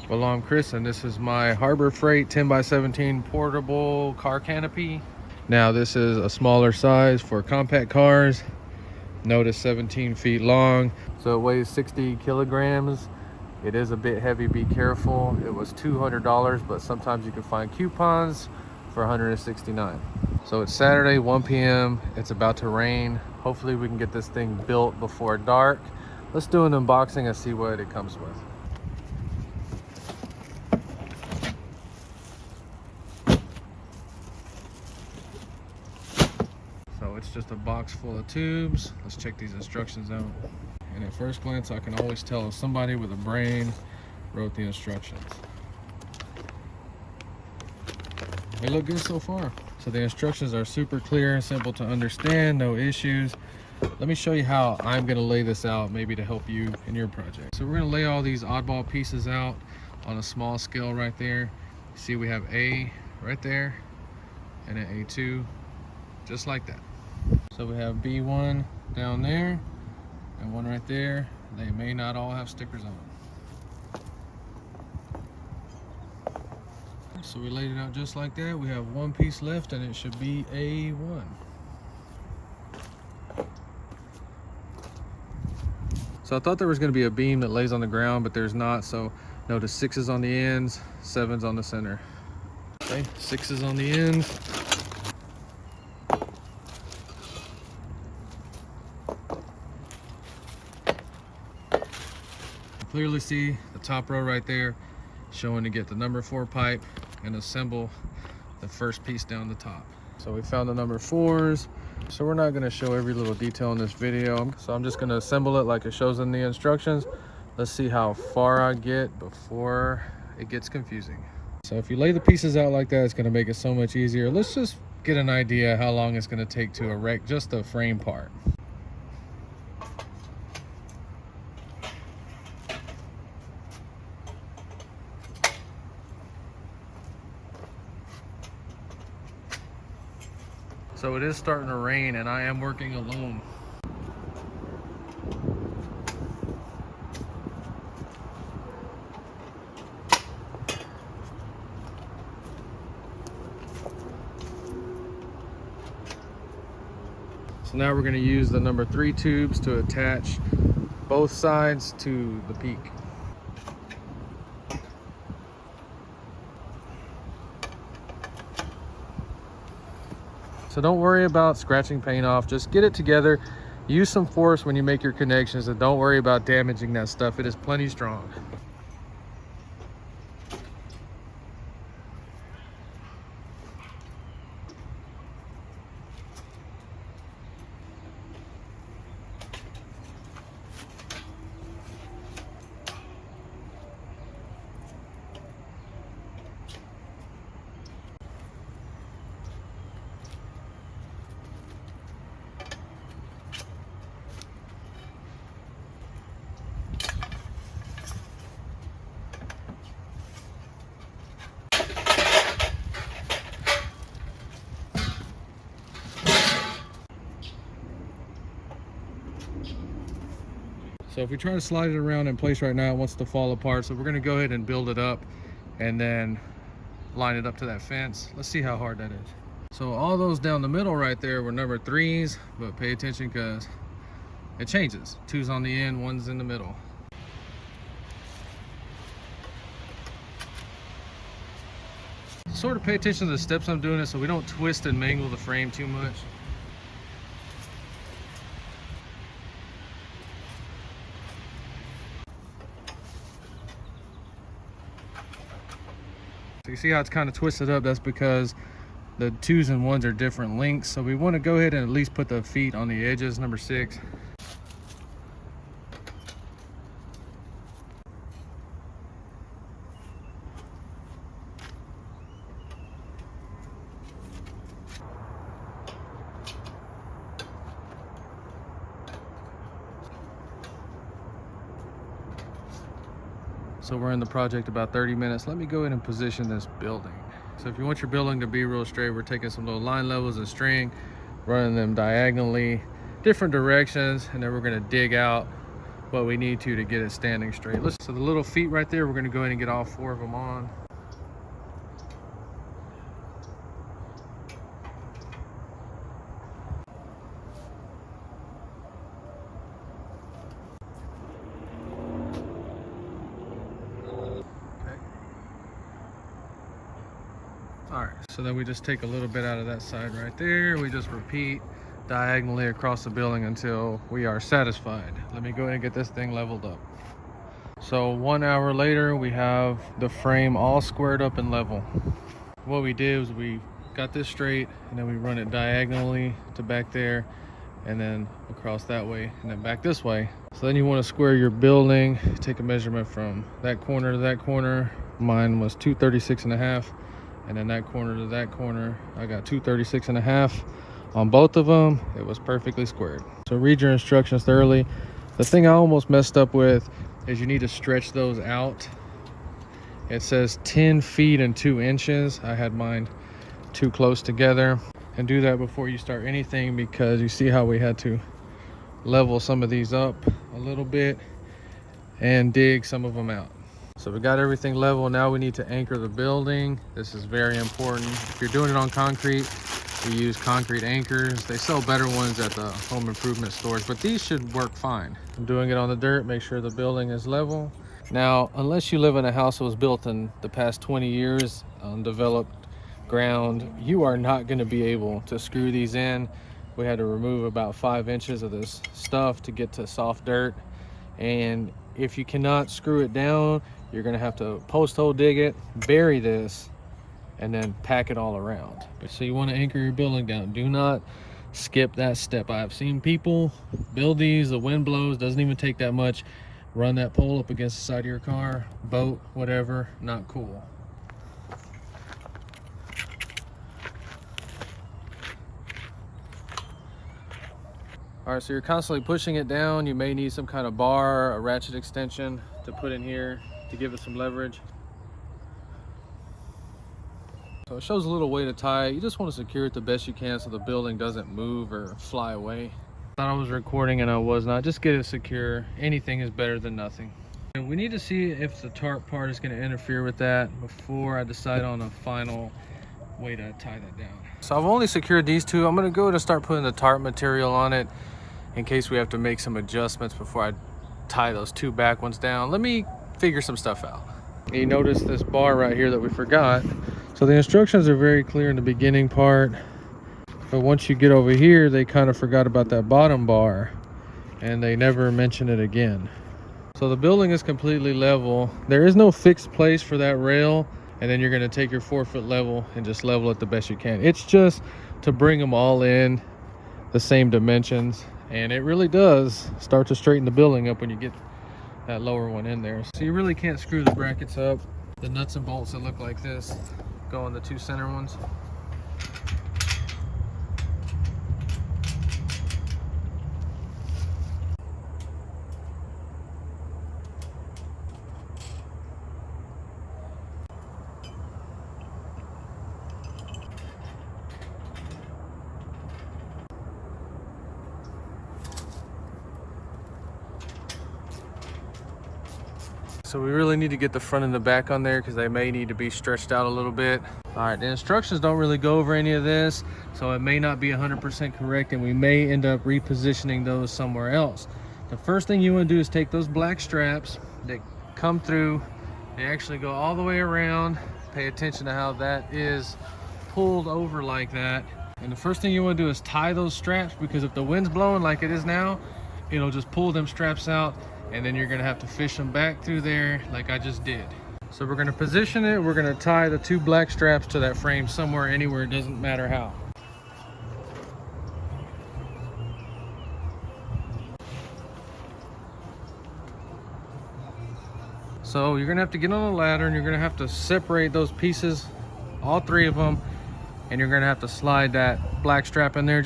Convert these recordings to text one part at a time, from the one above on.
Well, I'm Chris, and this is my Harbor Freight 10x17 portable car canopy. Now, this is a smaller size for compact cars. Notice 17 feet long, so it weighs 60 kilograms. It is a bit heavy, be careful. It was $200, but sometimes you can find coupons for $169. So it's Saturday, 1 p.m. It's about to rain. Hopefully we can get this thing built before dark. Let's do an unboxing and see what it comes with. So it's just a box full of tubes. Let's check these instructions out. And at first glance, I can always tell if somebody with a brain wrote the instructions. They look good so far. So the instructions are super clear and simple to understand, no issues. Let me show you how I'm gonna lay this out, maybe to help you in your project. So we're gonna lay all these oddball pieces out on a small scale right there. You see we have A right there and an A2, just like that. So we have B1 down there and one right there. They may not all have stickers on. So we laid it out just like that. We have one piece left and it should be A1. So I thought there was going to be a beam that lays on the ground, but there's not. So notice 6s on the ends, 7s on the center. Okay, 6s on the ends. Clearly see the top row right there showing to get the number 4 pipe and assemble the first piece down the top. So we found the number 4s. So we're not going to show every little detail in this video, so I'm just going to assemble it like it shows in the instructions. Let's see how far I get before it gets confusing. So if you lay the pieces out like that, it's going to make it so much easier. Let's just get an idea how long it's going to take to erect just the frame part. So it is starting to rain and I am working alone. So now we're going to use the number 3 tubes to attach both sides to the peak. So don't worry about scratching paint off, just get it together. Use some force when you make your connections and don't worry about damaging that stuff. It is plenty strong. So if we try to slide it around in place right now, it wants to fall apart. So we're gonna go ahead and build it up and then line it up to that fence. Let's see how hard that is. So all those down the middle right there were number 3s, but pay attention because it changes. 2's on the end, 1's in the middle. Sort of pay attention to the steps I'm doing it so we don't twist and mangle the frame too much. So you see how it's kind of twisted up? That's because the 2's and 1's are different lengths. So we want to go ahead and at least put the feet on the edges, number 6. So we're in the project about 30 minutes. Let me go ahead and position this building. So if you want your building to be real straight, we're taking some little line levels and string, running them diagonally, different directions, and then we're gonna dig out but we need to get it standing straight. So the little feet right there, we're going to go ahead and get all 4 of them on. All right, so then we just take a little bit out of that side right there. We just repeat diagonally across the building until we are satisfied. Let me go ahead and get this thing leveled up. So 1 hour later, we have the frame all squared up and level. What we did was we got this straight, and then we run it diagonally to back there, and then across that way, and then back this way. So then you want to square your building. Take a measurement from that corner to that corner. Mine was 236.5. And then that corner to that corner, I got 236.5 on both of them. It was perfectly squared. So read your instructions thoroughly. The thing I almost messed up with is you need to stretch those out. It says 10 feet and 2 inches. I had mine too close together. And do that before you start anything, because you see how we had to level some of these up a little bit and dig some of them out. So we got everything level. Now we need to anchor the building. This is very important. If you're doing it on concrete, we use concrete anchors. They sell better ones at the home improvement stores, but these should work fine. I'm doing it on the dirt. Make sure the building is level. Now, unless you live in a house that was built in the past 20 years on developed ground, you are not going to be able to screw these in. We had to remove about 5 inches of this stuff to get to soft dirt. And if you cannot screw it down, you're going to have to post hole dig it, bury this, and then pack it all around. So you want to anchor your building down. Do not skip that step. I've seen people build these, the wind blows, doesn't even take that much. Run that pole up against the side of your car, boat, whatever. Not cool. All right, so you're constantly pushing it down. You may need some kind of bar, a ratchet extension to put in here to give it some leverage. So it shows a little way to tie it. You just want to secure it the best you can so the building doesn't move or fly away. Thought I was recording and I was not. Just get it secure. Anything is better than nothing. And we need to see if the tarp part is going to interfere with that before I decide on a final way to tie that down. So I've only secured these two. I'm going to go to start putting the tarp material on it in case we have to make some adjustments before I tie those 2 back ones down. Let me figure some stuff out. You notice this bar right here that we forgot. So the instructions are very clear in the beginning part, but once you get over here, they kind of forgot about that bottom bar and they never mention it again. So the building is completely level. There is no fixed place for that rail, and then you're going to take your 4-foot level and just level it the best you can. It's just to bring them all in the same dimensions, and it really does start to straighten the building up when you get that lower one in there. So you really can't screw the brackets up. The nuts and bolts that look like this go on the 2 center ones. So we really need to get the front and the back on there because they may need to be stretched out a little bit. All right, the instructions don't really go over any of this, so it may not be 100% correct, and we may end up repositioning those somewhere else. The first thing you want to do is take those black straps that come through. They actually go all the way around. Pay attention to how that is pulled over like that. And the first thing you want to do is tie those straps, because if the wind's blowing like it is now, it'll just pull them straps out, and then you're gonna have to fish them back through there like I just did. So we're gonna position it. We're gonna tie the 2 black straps to that frame somewhere, anywhere, it doesn't matter how. So you're gonna have to get on a ladder, and you're gonna have to separate those pieces, all 3 of them, and you're gonna have to slide that black strap in there.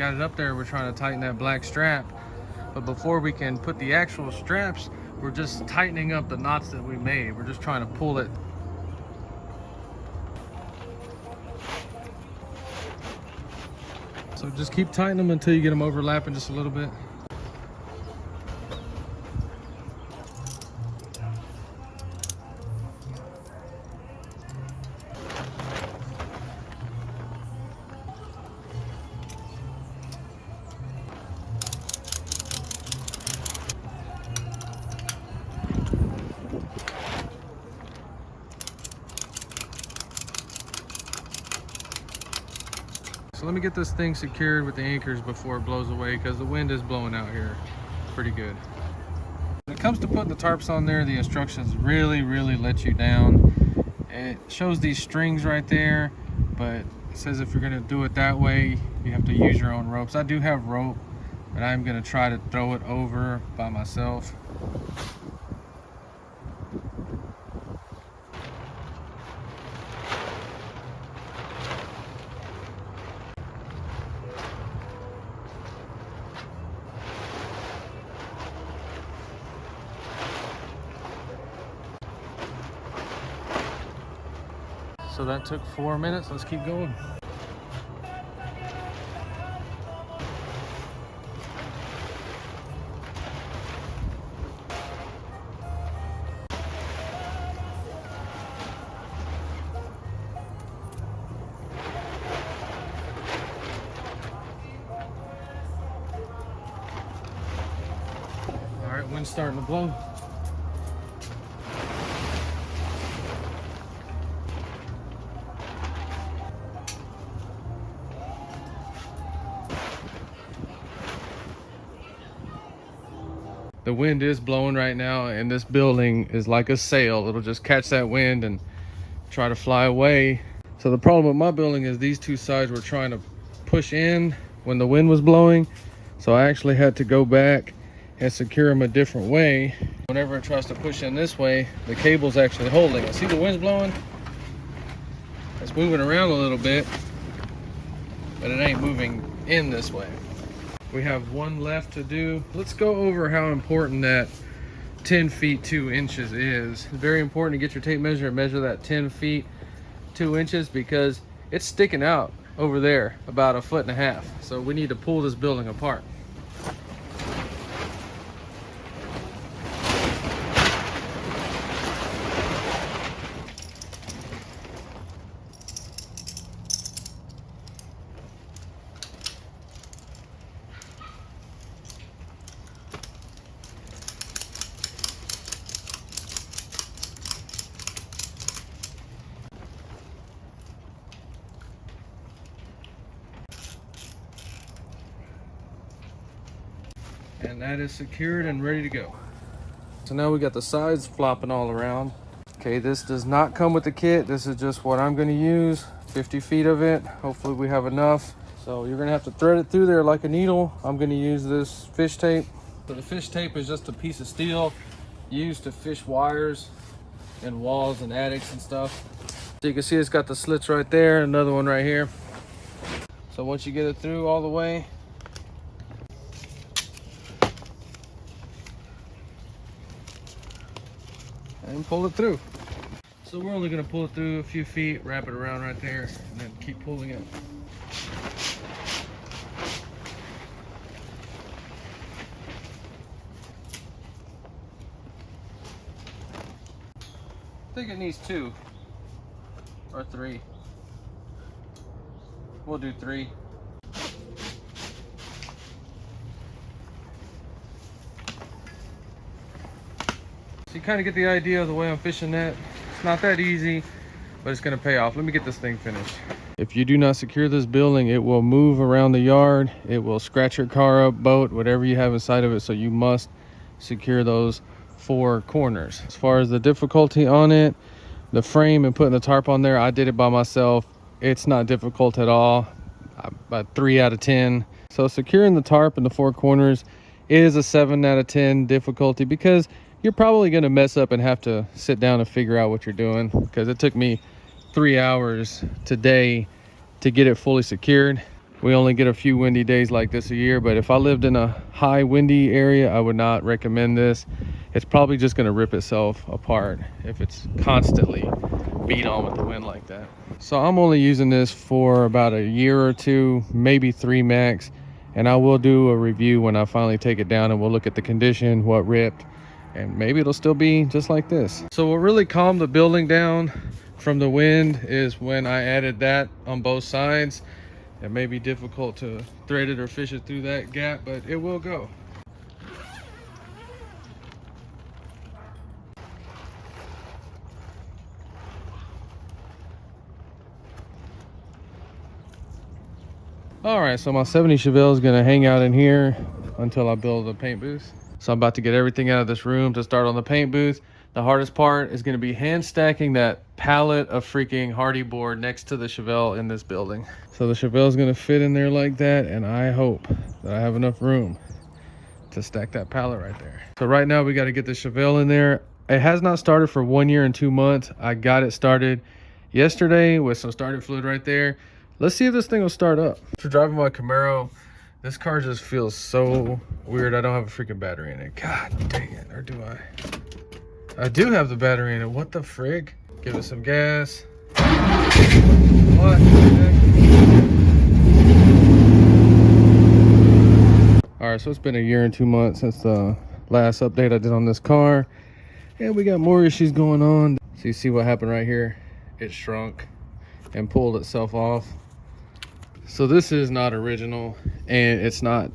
got it up there, we're trying to tighten that black strap. But before we can put the actual straps, we're just tightening up the knots that we made. We're just trying to pull it. So just keep tightening them until you get them overlapping just a little bit. So let me get this thing secured with the anchors before it blows away, because the wind is blowing out here pretty good. When it comes to putting the tarps on there, the instructions really let you down. It shows these strings right there, but it says if you're going to do it that way, you have to use your own ropes. I do have rope, but I'm going to try to throw it over by myself. So that took 4 minutes. Let's keep going. All right, wind's starting to blow. The wind is blowing right now, and this building is like a sail. It'll just catch that wind and try to fly away. So the problem with my building is these two sides were trying to push in when the wind was blowing. So I actually had to go back and secure them a different way. Whenever it tries to push in this way, the cable's actually holding it. See the wind's blowing? It's moving around a little bit, but it ain't moving in this way. We have one left to do. Let's go over how important that 10 feet 2 inches is. It's very important to get your tape measure and measure that 10 feet 2 inches, because it's sticking out over there about 1.5 feet. So we need to pull this building apart. And that is secured and ready to go. So now we got the sides flopping all around. Okay, this does not come with the kit. This is just what I'm going to use. 50 feet of it. Hopefully we have enough. So you're going to have to thread it through there like a needle. I'm going to use this fish tape. So the fish tape is just a piece of steel used to fish wires in walls and attics and stuff. So you can see it's got the slits right there, another one right here. So once you get it through all the way, and pull it through. So we're only going to pull it through a few feet, wrap it around right there, and then keep pulling it. I think it needs 2 or 3. We'll do 3. So you kind of get the idea of the way I'm fishing that. It's not that easy, but it's going to pay off. Let me get this thing finished. If you do not secure this building, it will move around the yard. It will scratch your car up, boat, whatever you have inside of it. So you must secure those 4 corners. As far as the difficulty on it, the frame and putting the tarp on there, I did it by myself. It's not difficult at all. About 3 out of 10. So securing the tarp in the 4 corners is a 7 out of 10 difficulty, because you're probably going to mess up and have to sit down and figure out what you're doing, because it took me 3 hours today to get it fully secured. We only get a few windy days like this a year, but if I lived in a high windy area, I would not recommend this. It's probably just going to rip itself apart if it's constantly beat on with the wind like that. So I'm only using this for about a year or two, maybe 3 max, and I will do a review when I finally take it down, and we'll look at the condition, what ripped, and maybe it'll still be just like this. So what really calmed the building down from the wind is when I added that on both sides. It may be difficult to thread it or fish it through that gap, but it will go. All right, so my 70 Chevelle is gonna hang out in here until I build a paint booth. So I'm about to get everything out of this room to start on the paint booth. The hardest part is gonna be hand stacking that pallet of freaking hardy board next to the Chevelle in this building. So the Chevelle is gonna fit in there like that, and I hope that I have enough room to stack that pallet right there. So right now we gotta get the Chevelle in there. It has not started for 1 year and 2 months. I got it started yesterday with some starter fluid right there. Let's see if this thing will start up. For driving my Camaro, this car just feels so weird. I don't have a freaking battery in it. God dang it, or do I? I do have the battery in it. What the frig? Give it some gas. What the heck? All right, so it's been a year and 2 months since the last update I did on this car. And we got more issues going on. So you see what happened right here? It shrunk and pulled itself off. So this is not original, and it's not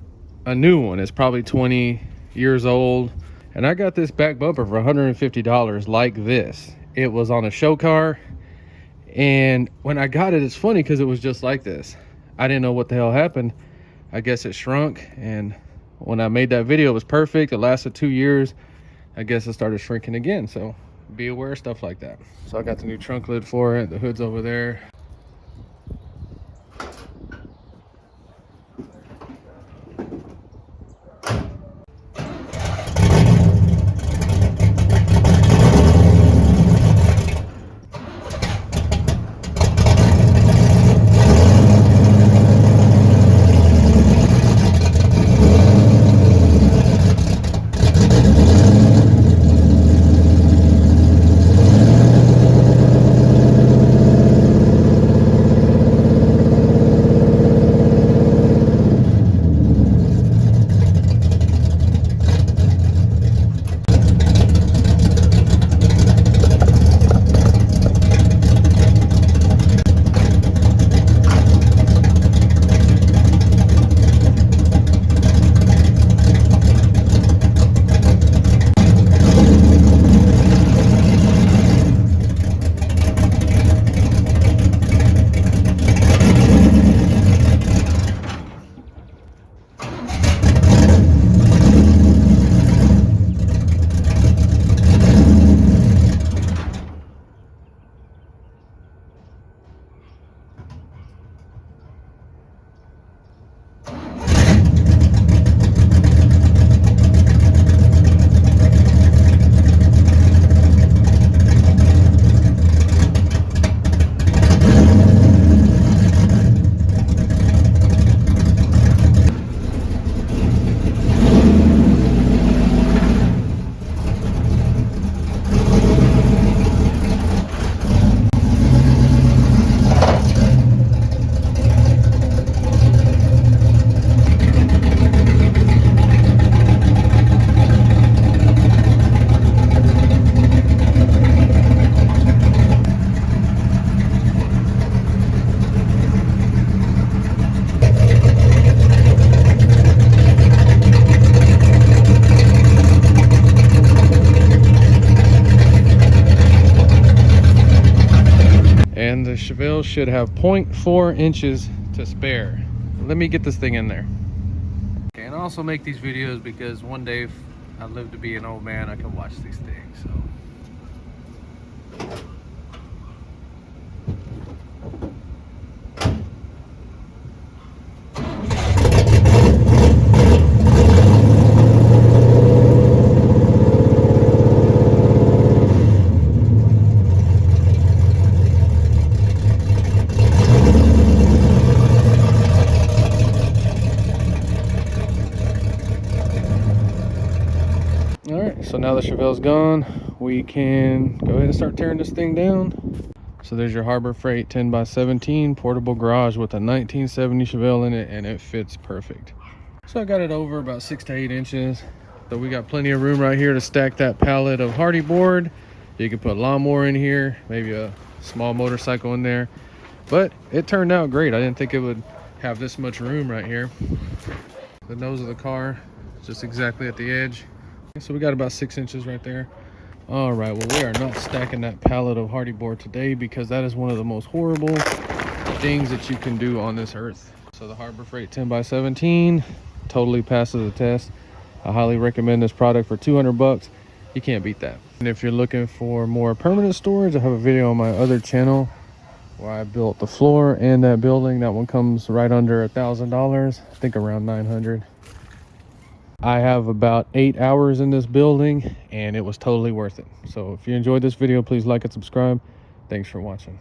a new one. It's probably 20 years old. And I got this back bumper for $150 like this. It was on a show car, and when I got it, it's funny because it was just like this. I didn't know what the hell happened. I guess it shrunk, and when I made that video, it was perfect. It lasted 2 years. I guess it started shrinking again, so be aware of stuff like that. So I got the new trunk lid for it. The hood's over there. And the Chevelle should have 0.4 inches to spare. Let me get this thing in there. Okay, and I also make these videos because one day if I live to be an old man, I can watch these things. So now that Chevelle's gone, we can go ahead and start tearing this thing down. So there's your Harbor Freight 10x17 portable garage with a 1970 Chevelle in it, and it fits perfect. So I got it over about 6 to 8 inches. So we got plenty of room right here to stack that pallet of hardy board. You can put a lawnmower in here, maybe a small motorcycle in there. But it turned out great. I didn't think it would have this much room right here. The nose of the car is just exactly at the edge. So we got about 6 inches right there. All right, well, we are not stacking that pallet of hardy board today because that is one of the most horrible things that you can do on this earth. So the Harbor Freight 10x17 totally passes the test. I highly recommend this product for 200 bucks. You can't beat that. And if you're looking for more permanent storage, I have a video on my other channel where I built the floor and that building. That one comes right under $1,000, I think around 900. I have about 8 hours in this building and it was totally worth it. So if you enjoyed this video, please like and subscribe. Thanks for watching.